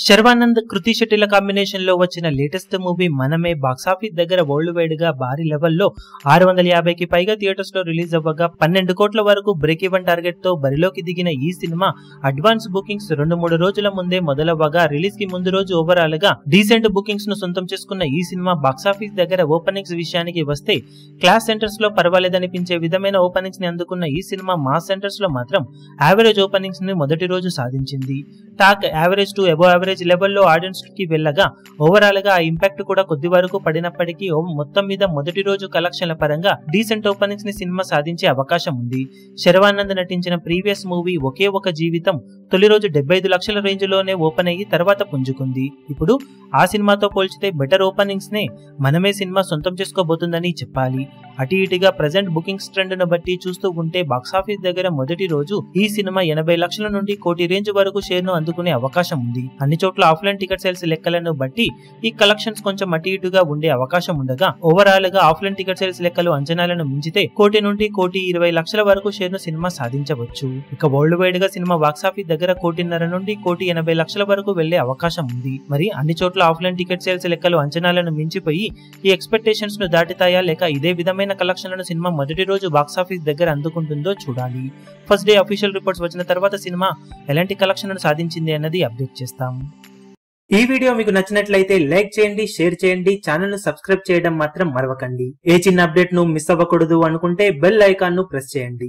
శర్వానంద్ కృతి శెట్టిల combination లో వచ్చిన latest movie మనమే బాక్సాఫీస్ దగ్గర వరల్డ్ వైడ్ గా భారీ లెవెల్లో 650కి పైగా థియేటర్స్ లో రిలీజ్ అవ్వగా 12 కోట్ల వరకు బ్రేక్ ఈవెన్ టార్గెట్ తో బరిలోకి దిగిన ఈ సినిమా అడ్వాన్స్ బుకింగ్స్ 2-3 రోజుల ముందే మొదలవ్వగా రిలీజ్ కి ముందు రోజు ఓవరాల్ గా డీసెంట్ బుకింగ్స్ ను సొంతం చేసుకున్న ఈ సినిమా బాక్సాఫీస్ దగ్గర ఓపెనింగ్స్ విషయానికి వస్తే క్లాస్ సెంటర్స్ లో పర్వాలేదనిపించే విధమైన ఓపెనింగ్స్ ని అందుకున్న ఈ సినిమా మాస్ సెంటర్స్ లో మాత్రం యావరేజ్ ఓపెనింగ్స్ ని మొదటి రోజు సాధించింది. Talk average to above average లెవెల్లో ఆడియన్స్ కి వెళ్ళగా ఓవరాల్ గా ఆ ఇంపాక్ట్ కూడా కొద్ది వరకు పడినప్పటికీ మొత్తం మీద మొదటి రోజు కలెక్షన్ల పరంగా డీసెంట్ ఓపెనింగ్స్ ని సినిమా సాధించే అవకాశం ఉంది. శర్వానంద్ నటించిన ప్రీవియస్ మూవీ ఒకే ఒక జీవితం తొలి రోజు 75 లక్షల రేంజ్ లోనే ఓపెన్ అయ్యి తర్వాత పుంజుకుంది. ఇప్పుడు ఆ సినిమాతో పోల్చితే బెటర్ ఓపెనింగ్స్ నే మనమే సినిమా సొంతం చేసుకోబోతుందని చెప్పాలి. అటు ఇటుగా ప్రెజెంట్ బుకింగ్స్ ట్రెండ్ ను బట్టి చూస్తూ ఉంటే బాక్సాఫీస్ దగ్గర మొదటి రోజు ఈ సినిమా 80 లక్షల నుండి కోటి రేంజ్ వరకు షేర్ ను అందుకునే అవకాశం ఉంది. అన్ని చోట్ల ఆఫ్లైన్ టికెట్ సేల్స్ లెక్కలను బట్టి ఈ కలెక్షన్స్ కొంచెం అటు ఇటుగా ఉండే అవకాశం ఉండగా ఓవరాల్ గా ఆఫ్లైన్ టికెట్ సేల్స్ లెక్కలు అంచనాలను మించితే కోటి నుండి 1,20 లక్షల వరకు షేర్ ను సినిమా సాధించవచ్చు. ఇక వరల్డ్ వైడ్ గా సినిమా బాక్సాఫీస్ దగ్గర 1,50 నుండి 1,80 లక్షల వరకు వెళ్లే అవకాశం ఉంది. మరి అన్ని చోట్ల ఆఫ్లైన్ టికెట్ సేల్స్ లెక్కలు అంచనాలను మించిపోయి ఈ ఎక్స్పెక్టేషన్స్ ను దాటుతాయా లేక ఇదే విధమైన కలెక్షన్లను సినిమా మొదటి రోజు బాక్సాఫీస్ దగ్గర అందుకుంటుందో చూడాలి. ఫస్ట్ డే అఫీషియల్ రిపోర్ట్స్ వచ్చిన తర్వాత సినిమా ఎలాంటి కలెక్షన్లను సాధించింది అన్నది అప్డేట్ చేస్తాం. ఈ వీడియో మీకు నచ్చినట్లయితే లైక్ చేయండి, షేర్ చేయండి, ఛానల్ ను సబ్స్క్రైబ్ చేయడం మాత్రం మరవకండి. ఏ చిన్న అప్డేట్ ను మిస్ అవ్వకూడదు అనుకుంటే బెల్ ఐకాన్ ను ప్రెస్ చేయండి.